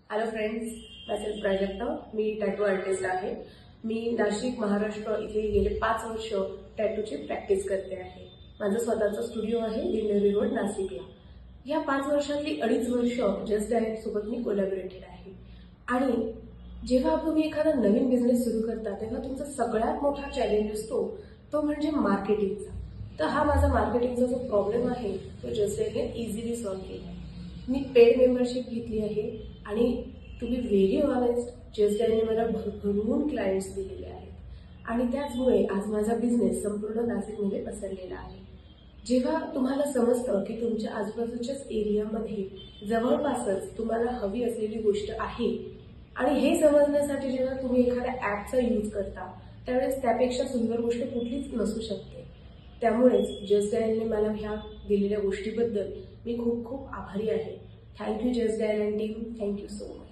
Hello friends, मी प्राजक्ता. मी tattoo artist आहे. मी नाशिक महाराष्ट्र इथे गेले 5 वर्ष टॅटूची प्रॅक्टिस करते आहे. माझं स्वतःचं स्टुडिओ आहे दिंडोरी रोड नाशिकला. या 5 वर्षातली 2.5 वर्ष जस्ट डायरेक्ट सोबत मी कोलॅबोरेटेड आहे. आणि जेव्हा तुम्ही एखादा नवीन बिझनेस सुरू करता तेव्हा तुमचा सगळ्यात मोठा चॅलेंज असतो तो म्हणजे मार्केटिंगचा. तर हा माझा मार्केटिंगचा जो प्रॉब्लेम आहे तो जस्ट डायरेक्ट इझिली सॉल्व्ह केला आहे. मी पेड मेंबरशिप घेतली आहे आणि टू बी व्हेरी ऑनेस्ट जस्ट डायलने मला भरभरून क्लायंट्स दिलेले आहेत आणि त्याचमुळे आज माझा बिझनेस संपूर्ण नाशिकमध्ये पसरलेला आहे. जेव्हा तुम्हाला समजतं की तुमच्या आजूबाजूच्याच एरियामध्ये जवळपासच तुम्हाला हवी असलेली गोष्ट आहे आणि हे समजण्यासाठी जेव्हा तुम्ही एखाद्या ॲपचा यूज करता त्यावेळेस त्यापेक्षा सुंदर गोष्ट कुठलीच नसू शकते. त्यामुळेच जस्ट डायलने मला ह्या दिलेल्या गोष्टीबद्दल मी खूप खूप आभारी आहे. Thank you just dial and team. Thank you so much.